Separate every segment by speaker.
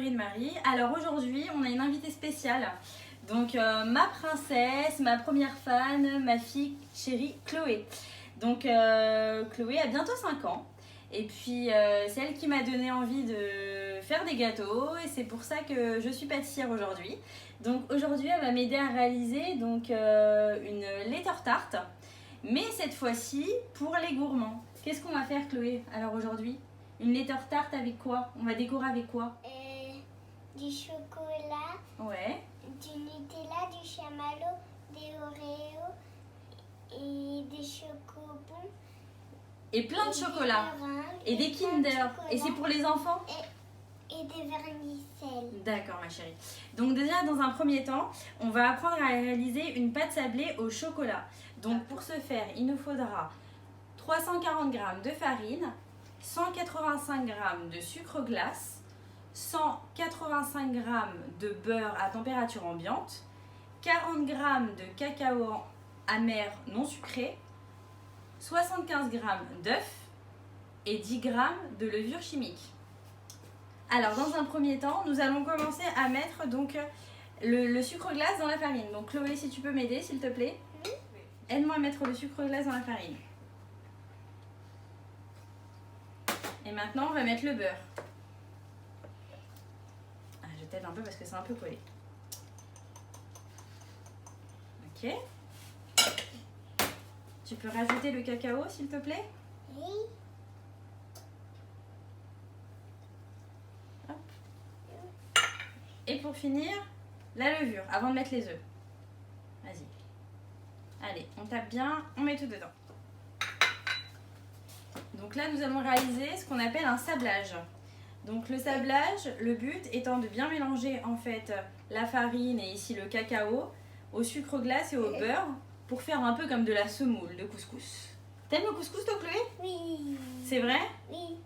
Speaker 1: Chloé de Marie. Alors aujourd'hui, on a une invitée spéciale. Donc ma princesse, ma première fan, ma fille chérie Chloé. Donc Chloé a bientôt 5 ans. Et puis c'est elle qui m'a donné envie de faire des gâteaux. Et c'est pour ça que je suis pâtissière aujourd'hui. Donc aujourd'hui, elle va m'aider à réaliser donc, une letter tarte. Mais cette fois-ci, pour les gourmands. Qu'est-ce qu'on va faire Chloé alors aujourd'hui? Une letter tarte avec quoi? On va décorer avec quoi?
Speaker 2: Du chocolat,
Speaker 1: Ouais.
Speaker 2: du Nutella, du chamallow, des Oreos et des chocobons.
Speaker 1: Et plein de chocolat. Et des Kinder. Et c'est pour les enfants?
Speaker 2: Et des vermicelles.
Speaker 1: D'accord ma chérie. Donc déjà dans un premier temps, on va apprendre à réaliser une pâte sablée au chocolat. Donc pour ce faire, il nous faudra 340 g de farine, 185 g de sucre glace, 185 g de beurre à température ambiante, 40 g de cacao amer non sucré, 75 g d'œufs et 10 g de levure chimique. Alors dans un premier temps, nous allons commencer à mettre donc le sucre glace dans la farine. Donc Chloé, si tu peux m'aider s'il te plaît.
Speaker 2: Oui.
Speaker 1: Aide-moi à mettre le sucre glace dans la farine. Et maintenant on va mettre le beurre. Ah, je t'aide un peu parce que c'est un peu collé. Ok. Tu peux rajouter le cacao s'il te plaît?
Speaker 2: Oui.
Speaker 1: Et pour finir, la levure, avant de mettre les œufs. Vas-y. Allez, on tape bien, on met tout dedans. Donc là, nous allons réaliser ce qu'on appelle un sablage. Donc le sablage, le but étant de bien mélanger en fait la farine et ici le cacao au sucre glace et au beurre pour faire un peu comme de la semoule de couscous. T'aimes le couscous toi Chloé?
Speaker 2: Oui.
Speaker 1: C'est vrai?
Speaker 2: Oui.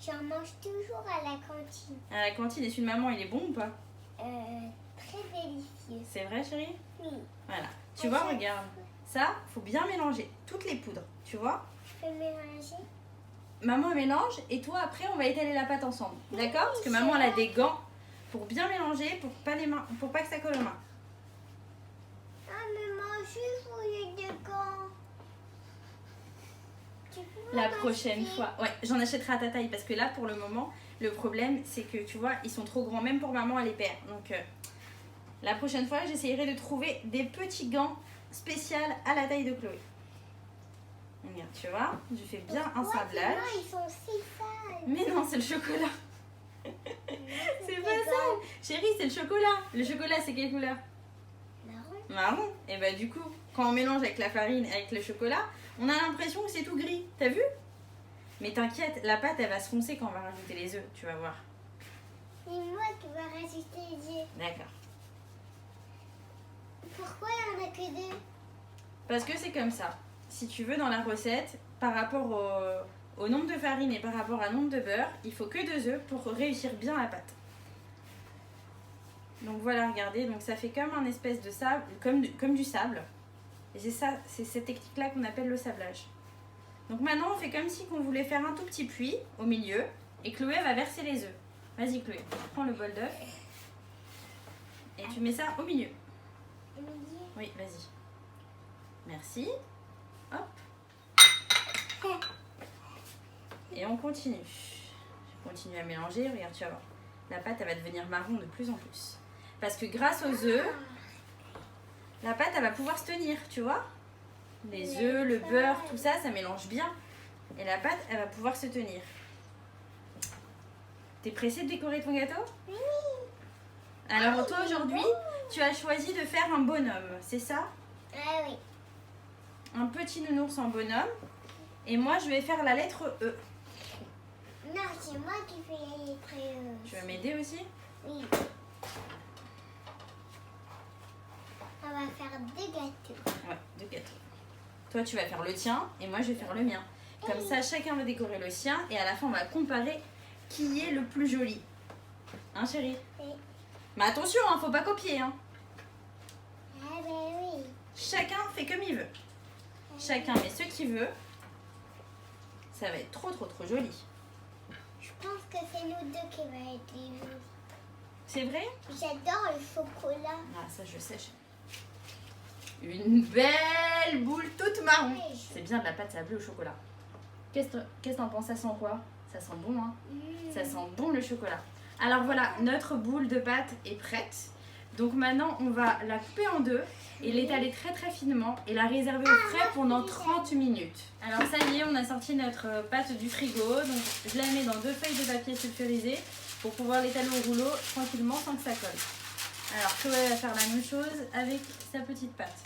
Speaker 2: J'en mange toujours à la cantine.
Speaker 1: À la cantine, et celui de maman, il est bon ou pas?
Speaker 2: Très délicieux.
Speaker 1: C'est vrai chérie?
Speaker 2: Oui.
Speaker 1: Voilà. Tu vois, regarde. Ça, faut bien mélanger toutes les poudres, tu vois?
Speaker 2: Je peux mélanger?
Speaker 1: Maman mélange et toi après on va étaler la pâte ensemble. D'accord? Parce que maman elle a des gants pour bien mélanger, pour pas que ça colle aux mains.
Speaker 2: Ah mais moi aussi je voulais des gants. Tu peux
Speaker 1: La
Speaker 2: m'en
Speaker 1: prochaine
Speaker 2: acheter?
Speaker 1: fois. Ouais, j'en achèterai à ta taille parce que là pour le moment, le problème c'est que tu vois, ils sont trop grands même pour maman elle les perd. Donc la prochaine fois j'essayerai de trouver des petits gants spéciaux à la taille de Chloé. Regarde, tu vois, je fais bien un sablage.
Speaker 2: Non, ils sont si sales.
Speaker 1: Mais non, c'est le chocolat. C'est pas ça. Chérie, c'est le chocolat. Le chocolat, c'est quelle couleur?
Speaker 2: Marron.
Speaker 1: Marron. Et bah du coup, quand on mélange avec la farine et avec le chocolat, on a l'impression que c'est tout gris. T'as vu? Mais t'inquiète, la pâte, elle va se foncer quand on va rajouter les œufs. Tu vas voir.
Speaker 2: C'est moi qui vais rajouter les œufs.
Speaker 1: D'accord.
Speaker 2: Pourquoi il n'y en a que deux?
Speaker 1: Parce que c'est comme ça. Si tu veux, dans la recette, par rapport au nombre de farine et par rapport au nombre de beurre, il faut que 2 œufs pour réussir bien la pâte. Donc voilà, regardez, donc ça fait comme un espèce de sable, comme du sable. Et c'est ça, c'est cette technique-là qu'on appelle le sablage. Donc maintenant, on fait comme si on voulait faire un tout petit puits au milieu et Chloé va verser les œufs. Vas-y Chloé, prends le bol d'œufs et tu mets ça au milieu. Oui, vas-y. Merci. Hop. Et on continue. Je continue à mélanger. Regarde, tu vas voir. La pâte, elle va devenir marron de plus en plus. Parce que grâce aux œufs, la pâte, elle va pouvoir se tenir, tu vois. Les œufs, le beurre, tout ça, ça mélange bien. Et la pâte, elle va pouvoir se tenir. T'es pressée de décorer ton gâteau?
Speaker 2: Oui.
Speaker 1: Alors toi, aujourd'hui, tu as choisi de faire un bonhomme, c'est ça?
Speaker 2: Ah oui.
Speaker 1: Un petit nounours en bonhomme. Et moi, je vais faire la lettre E.
Speaker 2: Non, c'est moi qui fais la lettre E.
Speaker 1: Tu vas m'aider aussi?
Speaker 2: Oui. On va faire 2 gâteaux.
Speaker 1: Ouais, 2 gâteaux. Toi, tu vas faire le tien et moi, je vais faire le mien. Comme ça, chacun va décorer le sien et à la fin, on va comparer qui est le plus joli. Hein, chérie?
Speaker 2: Oui.
Speaker 1: Mais attention, hein, faut pas copier. Hein.
Speaker 2: Ah ben oui.
Speaker 1: Chacun fait comme il veut. Chacun met ce qu'il veut. Ça va être trop joli.
Speaker 2: Je pense que c'est nous deux qui va être les jeux.
Speaker 1: C'est vrai?
Speaker 2: J'adore le chocolat.
Speaker 1: Ah, ça je sais. Une belle boule toute marron.
Speaker 2: Oui.
Speaker 1: C'est bien de la pâte sablée au chocolat. Qu'est-ce que t'en penses? Ça sent quoi? Ça sent bon, hein? Ça sent bon le chocolat. Alors voilà, notre boule de pâte est prête. Donc maintenant, on va la couper en deux et l'étaler très très finement et la réserver au frais pendant 30 minutes. Alors ça y est, on a sorti notre pâte du frigo. Donc je la mets dans 2 feuilles de papier sulfurisé pour pouvoir l'étaler au rouleau tranquillement sans que ça colle. Alors Chloé va faire la même chose avec sa petite pâte.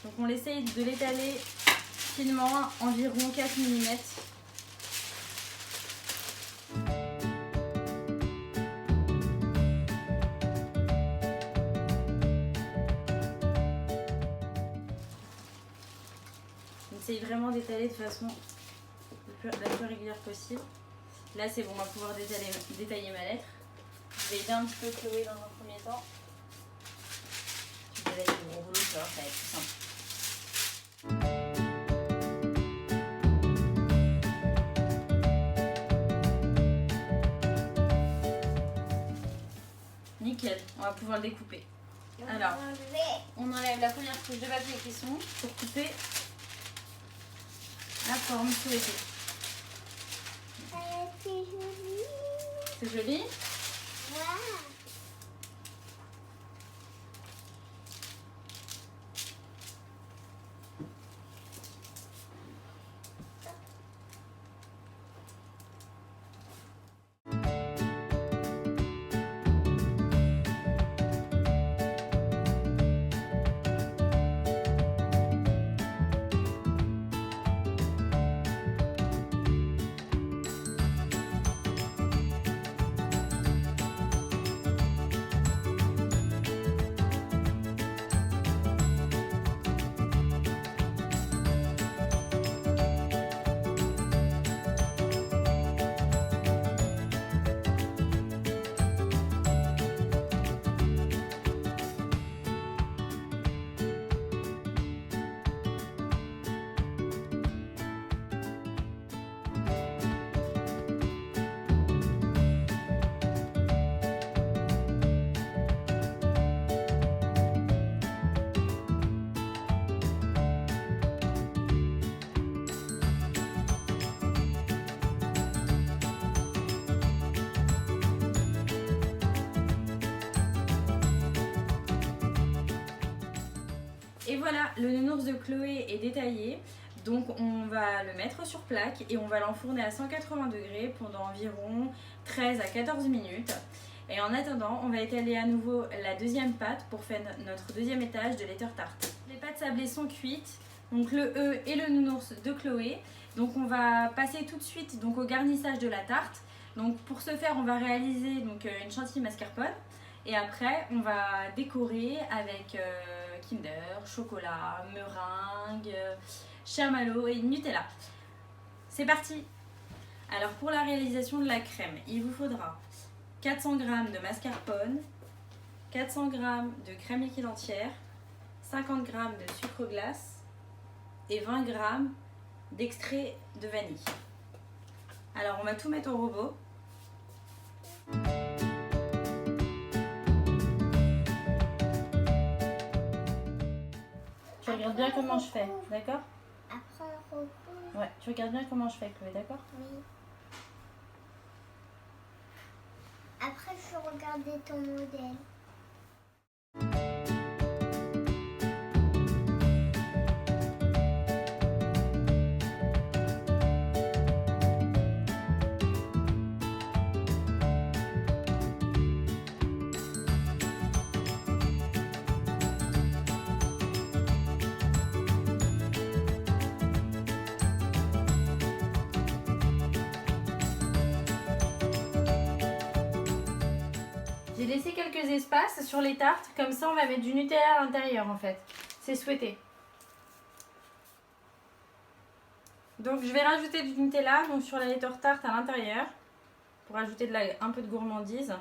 Speaker 1: Donc on essaye de l'étaler finement, environ 4 mm. On essaye vraiment d'étaler de façon la plus régulière possible. Là c'est bon, on va pouvoir détailler ma lettre. Je vais aider un petit peu Chloé dans un premier temps. Tu peux avec le gros rouleau, ça va être plus simple. Nickel, on va pouvoir le découper. Alors, on enlève la première couche de papier cuisson pour couper la forme souhaitée.
Speaker 2: C'est joli.
Speaker 1: C'est joli?
Speaker 2: Ouais.
Speaker 1: Et voilà, le nounours de Chloé est détaillé. Donc on va le mettre sur plaque et on va l'enfourner à 180 degrés pendant environ 13 à 14 minutes. Et en attendant, on va étaler à nouveau la deuxième pâte pour faire notre deuxième étage de l'éteur tarte. Les pâtes sablées sont cuites, donc le œuf et le nounours de Chloé. Donc on va passer tout de suite donc, au garnissage de la tarte. Donc pour ce faire, on va réaliser donc, une chantilly mascarpone. Et après, on va décorer avec Kinder, chocolat, meringue, chamallow et Nutella. C'est parti! Alors pour la réalisation de la crème, il vous faudra 400 g de mascarpone, 400 g de crème liquide entière, 50 g de sucre glace et 20 g d'extrait de vanille. Alors on va tout mettre au robot. Tu regardes bien comment je fais, d'accord?
Speaker 2: Après, on recouvre.
Speaker 1: Ouais, tu regardes bien comment je fais, Chloé, d'accord?
Speaker 2: Oui. Après, je vais regarder ton modèle.
Speaker 1: J'ai laissé quelques espaces sur les tartes, comme ça on va mettre du Nutella à l'intérieur en fait. C'est souhaité. Donc je vais rajouter du Nutella donc sur la laiteur tarte à l'intérieur pour ajouter un peu de gourmandise.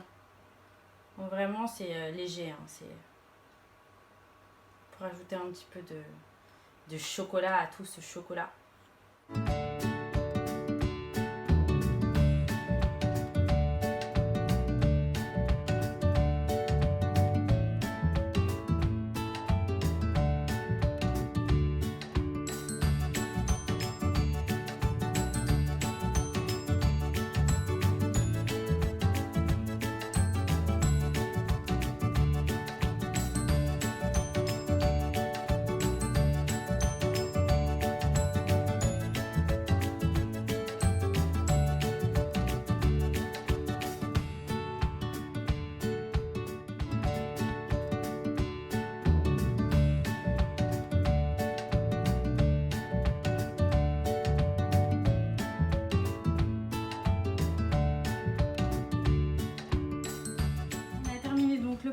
Speaker 1: Donc vraiment c'est léger, hein, c'est pour ajouter un petit peu de chocolat à tout ce chocolat.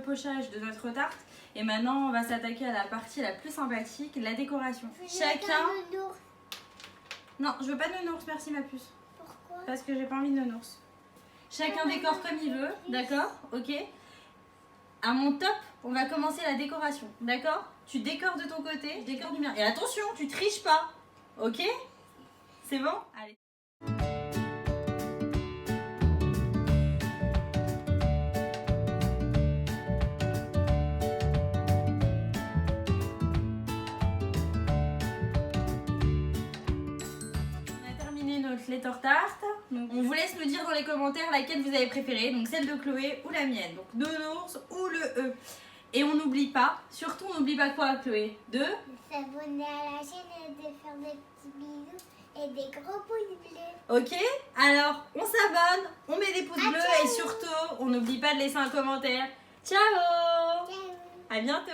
Speaker 1: pochage de notre tarte. Et maintenant, on va s'attaquer à la partie la plus sympathique, la décoration. Chacun... Non, je veux pas de nounours, merci ma puce.
Speaker 2: Pourquoi?
Speaker 1: Parce que j'ai pas envie de nounours. Chacun décore comme il veut, d'accord? Ok. À mon top, on va commencer la décoration, d'accord? Tu décores de ton côté, je décore du mien. Et attention, tu triches pas, ok? C'est bon? Allez. Les tartes. Donc, on vous laisse nous dire dans les commentaires laquelle vous avez préférée, donc celle de Chloé ou la mienne, donc nounours ou le E. Et on n'oublie pas, surtout on n'oublie pas quoi Chloé? De
Speaker 2: s'abonner à la chaîne et de faire des petits bisous et des gros pouces bleus.
Speaker 1: Ok, alors on s'abonne, on met des pouces bleus et surtout on n'oublie pas de laisser un commentaire. Ciao,
Speaker 2: Ciao.
Speaker 1: À bientôt.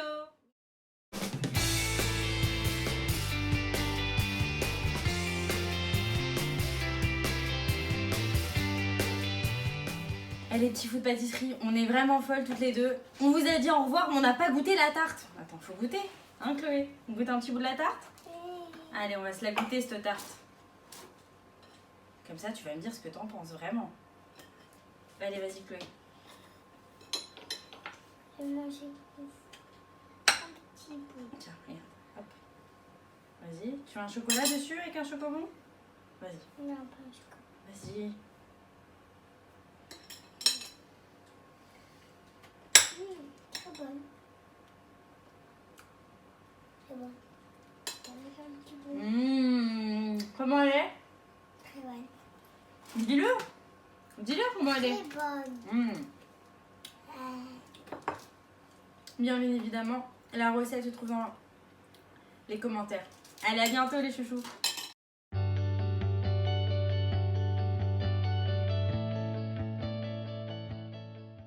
Speaker 1: Eh les petits fous de pâtisserie, on est vraiment folles toutes les deux. On vous a dit au revoir, mais on n'a pas goûté la tarte. Attends, faut goûter, hein Chloé? On goûte un petit bout de la tarte? Allez, on va se la goûter cette tarte. Comme ça, tu vas me dire ce que t'en penses, vraiment. Allez, vas-y Chloé.
Speaker 2: Je vais manger un petit bout.
Speaker 1: Tiens, regarde, hop. Vas-y, tu veux un chocolat dessus avec un chocobon? Vas-y.
Speaker 2: Non, pas un chocolat.
Speaker 1: Vas-y.
Speaker 2: Très bonne. C'est bon. Un petit bout.
Speaker 1: Comment elle est?
Speaker 2: Très bonne.
Speaker 1: Dis-le. Dis-le comment elle est.
Speaker 2: Très bonne.
Speaker 1: Bien évidemment, la recette se trouve dans les commentaires. Allez, à bientôt les chouchous.